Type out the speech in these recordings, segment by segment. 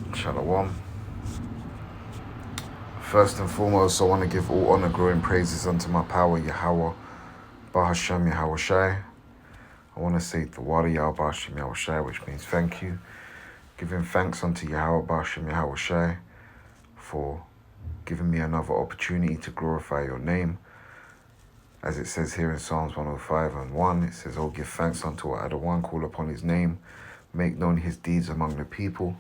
Shalom. First and foremost, I want to give all honor, glory, and praises unto my power, Yahweh, Bahashem Yahweh Shai. I want to say the water Yahweh Bahashem Yahweh Shai, which means thank you. Giving thanks unto Yahweh Bahashem Yahweh Shai for giving me another opportunity to glorify your name. As it says here in Psalms 105:1, it says, "Oh, give thanks unto our one, call upon his name, make known his deeds among the people."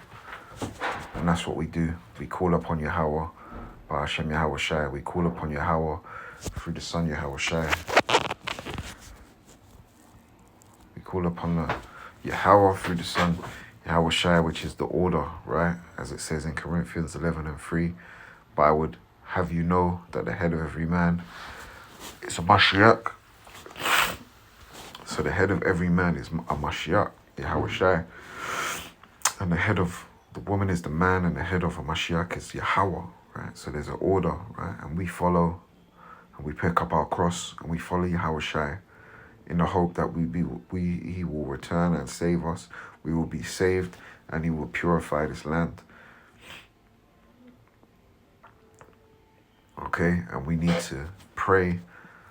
And that's what we do. We call upon Yahweh, Bahashem Yahweh Shai. We call upon Yahweh through the Son Yahweh Shai. We call upon the Yahweh through the Son Yahweh Shai, which is the order, right? As it says in Corinthians 11:3. But I would have you know that the head of every man is a Mashiach. So the head of every man is a Mashiach, Yahweh Shai. And the head of the woman is the man, and the head of a Mashiach is Yahweh, right? So there's an order, right? And we follow, and we pick up our cross, and we follow Yahweh Shai in the hope that he will return and save us. We will be saved, and he will purify this land. Okay? And we need to pray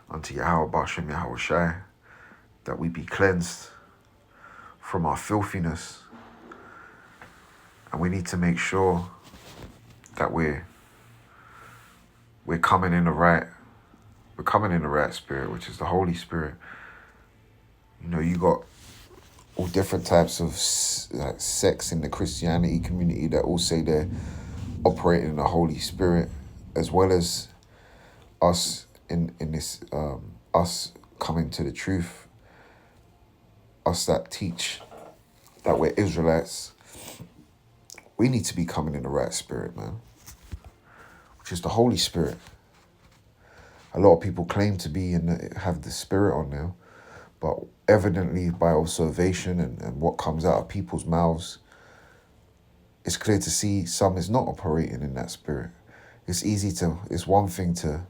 unto Yahweh Bashem Yahweh Shai that we be cleansed from our filthiness. And we need to make sure that we're coming in the right spirit, which is the Holy Spirit. You know, you got all different types of sects in the Christianity community that all say they're operating in the Holy Spirit, as well as us in this us coming to the truth, us that teach that we're Israelites. We need to be coming in the right spirit, man, which is the Holy Spirit. A lot of people claim to be and have the Spirit on them, but evidently by observation and what comes out of people's mouths, it's clear to see some is not operating in that spirit. It's one thing to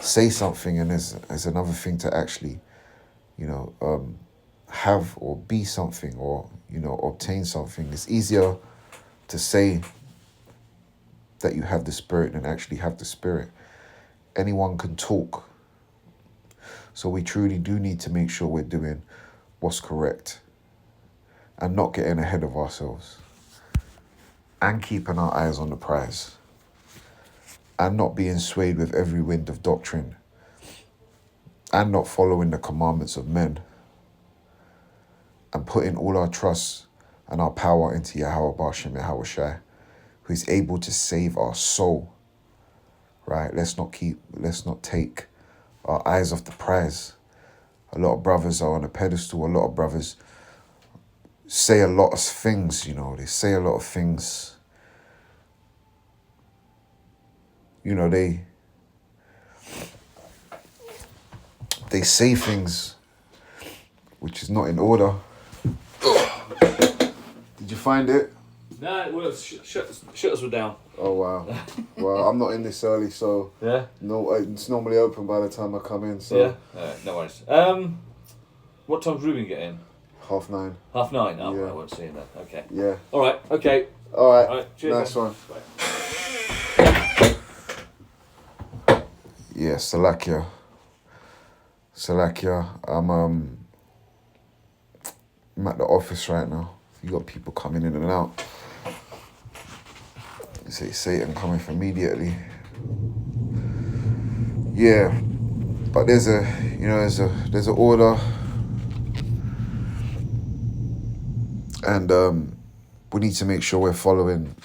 say something, and there's another thing to actually, have or be something, or, obtain something. It's easier to say that you have the Spirit than actually have the Spirit. Anyone can talk. So we truly do need to make sure we're doing what's correct and not getting ahead of ourselves, and keeping our eyes on the prize, and not being swayed with every wind of doctrine, and not following the commandments of men, and putting all our trust and our power into Yahweh Bashem Yahweh Shai, who is able to save our soul. Right? Let's not take our eyes off the prize. A lot of brothers are on a pedestal. A lot of brothers say a lot of things, they say a lot of things. They say things which is not in order. Did you find it? No, well, shutters were down. Oh, wow. Well, I'm not in this early, so... Yeah? No, it's normally open by the time I come in, so... Yeah? No worries. What time's Ruben get in? 9:30. 9:30? Oh, Yeah. I won't see him then. Okay. Yeah. All right, okay. All right. Cheers. Nice then. one. Bye. Yeah, Salakia. I'm at the office right now. You got people coming in and out. You say Satan coming for immediately. Yeah, but there's a order, and we need to make sure we're following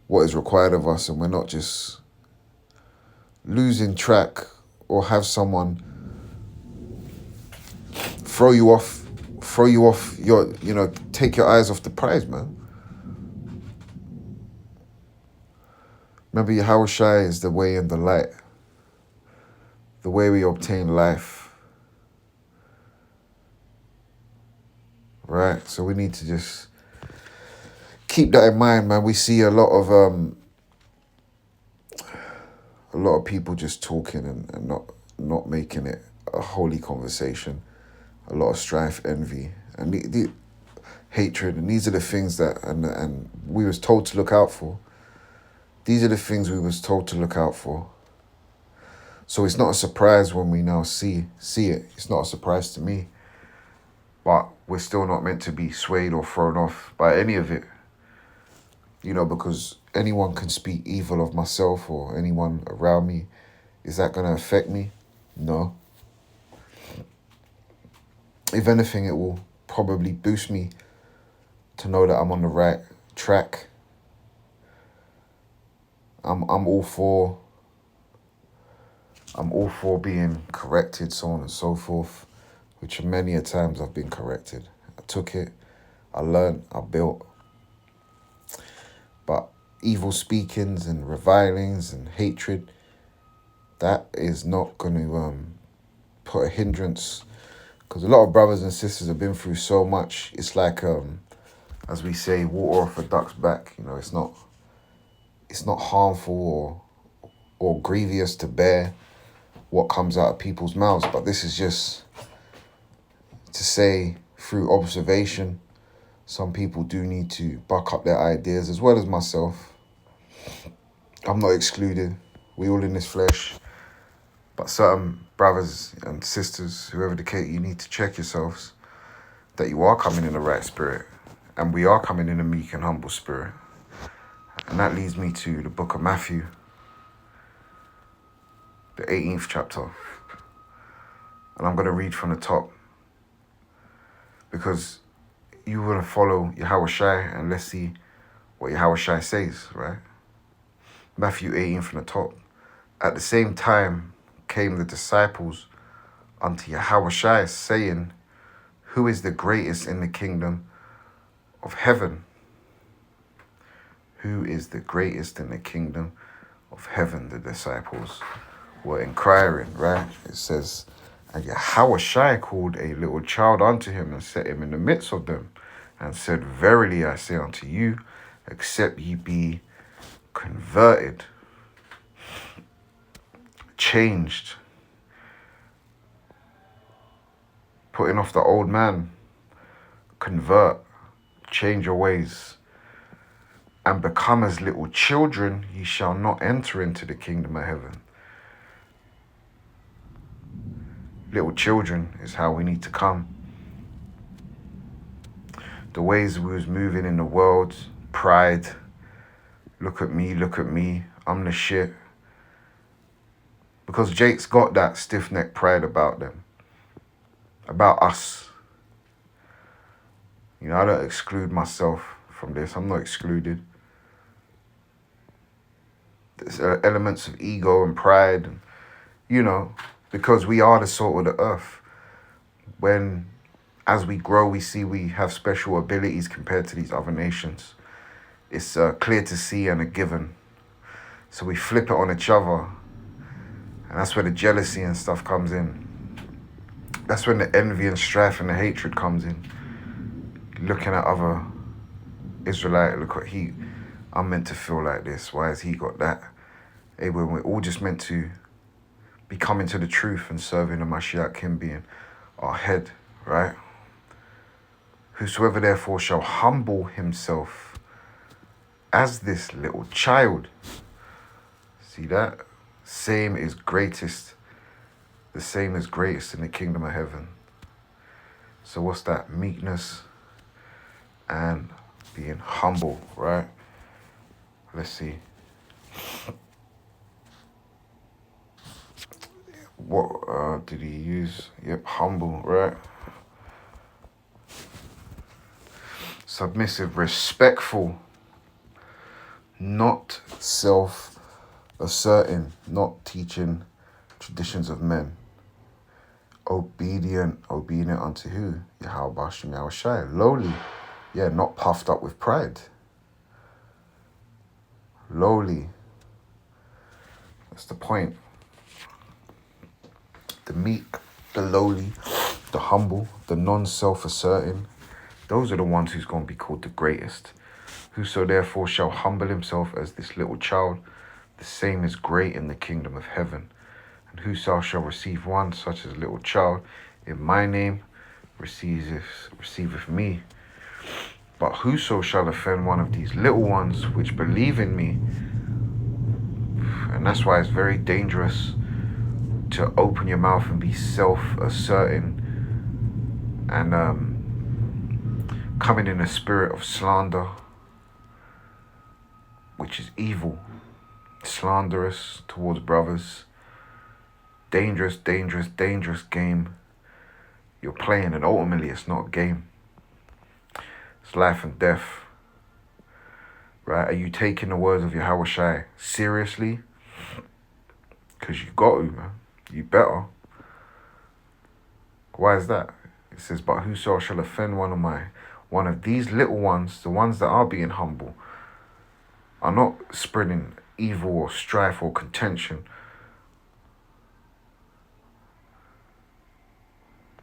what is required of us, and we're not just losing track or have someone throw you off your, take your eyes off the prize, man. Remember, Yahweh Shai is the way and the light, the way we obtain life. Right? So we need to just keep that in mind, man. We see a lot of people just talking and not making it a holy conversation. A lot of strife, envy. And hatred, and these are the things that and we was told to look out for. These are the things we was told to look out for. So it's not a surprise when we now see it. It's not a surprise to me. But we're still not meant to be swayed or thrown off by any of it. You know, because anyone can speak evil of myself or anyone around me. Is that going to affect me? No. If anything, it will probably boost me to know that I'm on the right track. I'm all for being corrected, so on and so forth, which many a times I've been corrected. I took it, I learned, I built. But evil speakings and revilings and hatred, that is not going to put a hindrance, because a lot of brothers and sisters have been through so much. It's like, as we say, water off a duck's back. You know, it's not harmful or grievous to bear what comes out of people's mouths, but this is just to say, through observation, some people do need to buck up their ideas, as well as myself. I'm not excluded. We all in this flesh. But certain brothers and sisters, whoever the case, you need to check yourselves that you are coming in the right spirit. And we are coming in a meek and humble spirit. And that leads me to the book of Matthew, the 18th chapter. And I'm going to read from the top, because you want to follow Yahawashi, and let's see what Yahawashi says, right? Matthew 18 from the top. At the same time came the disciples unto Yahawashi, saying, Who is the greatest in the kingdom of heaven? Who is the greatest in the kingdom of heaven? The disciples were inquiring, right? It says, and Yahawashi called a little child unto him and set him in the midst of them, and said, Verily I say unto you, except ye be converted, changed, putting off the old man, convert, change your ways, and become as little children, ye shall not enter into the kingdom of heaven. Little children is how we need to come. The ways we was moving in the world, pride, look at me, I'm the shit. Because Jake's got that stiff-necked pride about them, about us. You know, I don't exclude myself from this. I'm not excluded. There's elements of ego and pride, and, you know, because we are the salt of the earth. When, as we grow, we see we have special abilities compared to these other nations. It's clear to see and a given. So we flip it on each other. And that's where the jealousy and stuff comes in. That's when the envy and strife and the hatred comes in. Looking at other Israelite, look what I'm meant to feel like this. Why has he got that? Hey, when we're all just meant to be coming to the truth and serving the Mashiach, him being our head, right? Whosoever therefore shall humble himself as this little child. See that? Same is greatest. The same is greatest in the kingdom of heaven. So what's that? Meekness and being humble, right? Let's see. What did he use? Yep, humble, right? Submissive, respectful, not self-asserting, not teaching traditions of men. Obedient unto who? Yahweh Bashim Yahushai. Lowly, yeah, not puffed up with pride. Lowly. That's the point. The meek, the lowly, the humble, the non-self-asserting, those are the ones who's going to be called the greatest. Whoso therefore shall humble himself as this little child, the same is great in the kingdom of heaven. And whoso shall receive one such as a little child in my name receiveth me. But whoso shall offend one of these little ones which believe in me, and that's why it's very dangerous to open your mouth and be self-asserting and coming in a spirit of slander, which is evil, slanderous towards brothers. Dangerous, dangerous, dangerous game you're playing, and ultimately it's not a game. It's life and death. Right? Are you taking the words of Yahweh Shai seriously? Because you got to, man. You better. Why is that? It says, but whoso shall offend one of these little ones, the ones that are being humble, are not spreading evil or strife or contention.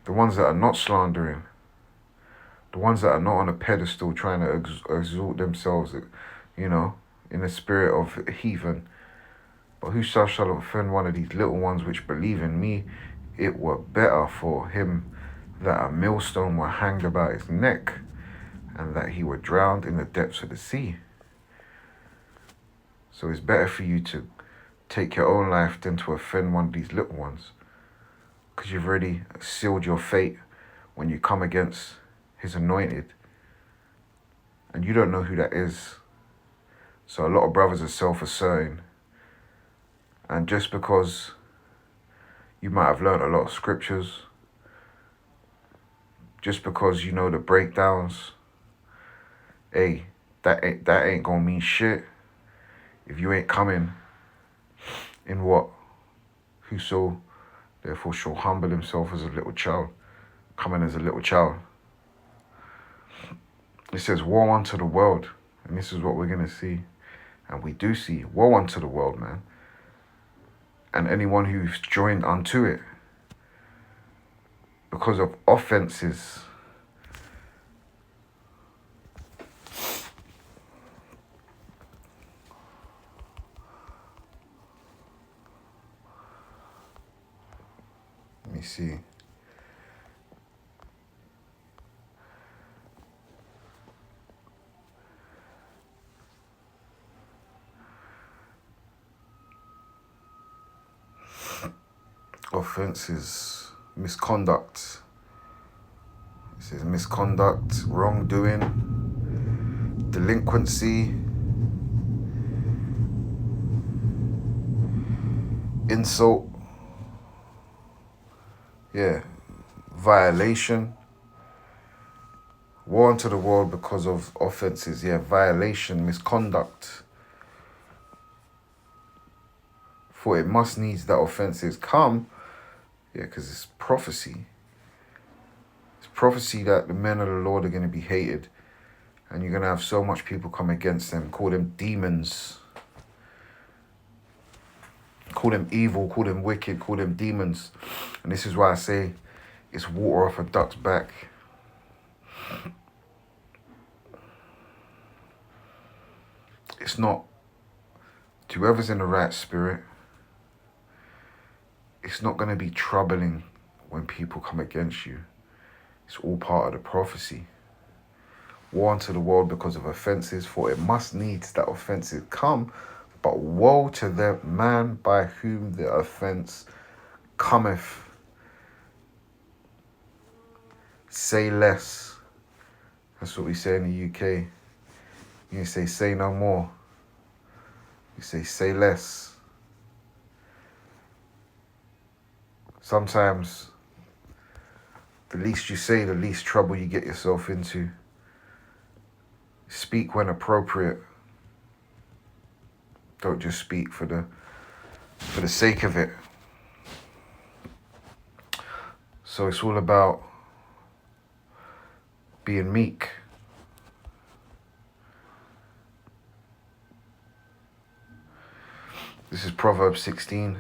The ones that are not slandering, the ones that are not on a pedestal trying to exalt themselves, in the spirit of heathen. But whoso shall offend one of these little ones which believe in me, it were better for him that a millstone were hanged about his neck, and that he were drowned in the depths of the sea. So it's better for you to take your own life than to offend one of these little ones, because you've already sealed your fate when you come against his anointed, and you don't know who that is. So a lot of brothers are self-asserting, and just because you might have learned a lot of scriptures, just because you know the breakdowns, hey, that ain't gonna mean shit if you ain't coming in what? Whoso therefore shall humble himself as a little child, coming as a little child. It says, woe unto the world, and this is what we're gonna see, and we do see, woe unto the world, man, and anyone who's joined unto it, because of offenses. Let me see. Offenses, misconduct. It says misconduct, wrongdoing, delinquency, insult, violation. Woe unto the world because of offenses, violation, misconduct. For it must needs that offenses come, because it's prophecy. It's prophecy that the men of the Lord are going to be hated, and you're going to have so much people come against them, call them demons, call them evil, call them wicked, call them demons. And this is why I say it's water off a duck's back. It's not, to whoever's in the right spirit, it's not going to be troubling when people come against you. It's all part of the prophecy. Woe unto the world because of offenses, for it must needs that offenses come, but woe to the man by whom the offense cometh. Say less. That's what we say in the UK. You say no more. You say less. Sometimes the least you say, the least trouble you get yourself into. Speak when appropriate. Don't just speak for the sake of it. So it's all about being meek. This is Proverbs 16,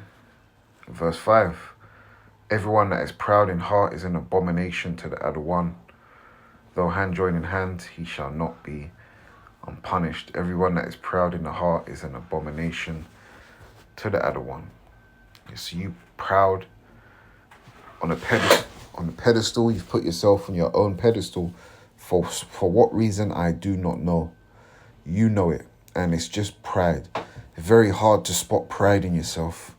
verse 5. Everyone that is proud in heart is an abomination to the other one. Though hand join in hand, he shall not be unpunished. Everyone that is proud in the heart is an abomination to the other one. It's you proud on a pedestal. You've put yourself on your own pedestal, For what reason, I do not know. You know it. And it's just pride. Very hard to spot pride in yourself.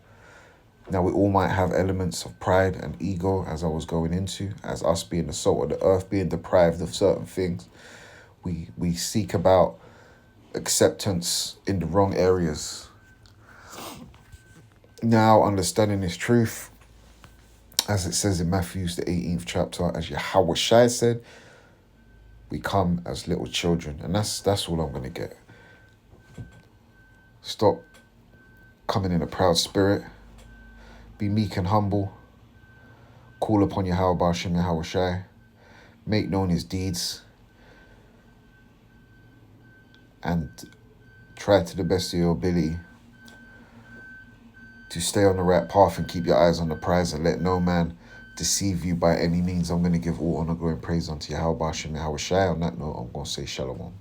Now, we all might have elements of pride and ego, as I was going into, as us being the salt of the earth, being deprived of certain things. We seek about acceptance in the wrong areas. Now, understanding this truth, as it says in Matthew, the 18th chapter, as Yahweh Shai said, we come as little children. And that's all I'm going to get. Stop coming in a proud spirit. Be meek and humble. Call upon Yahweh Bashem, Yahweh Shai. Make known his deeds. And try to the best of your ability to stay on the right path and keep your eyes on the prize and let no man deceive you by any means. I'm going to give all honor, glory, and praise unto Yahweh Bashem, Yahweh Shai. On that note, I'm going to say shalom.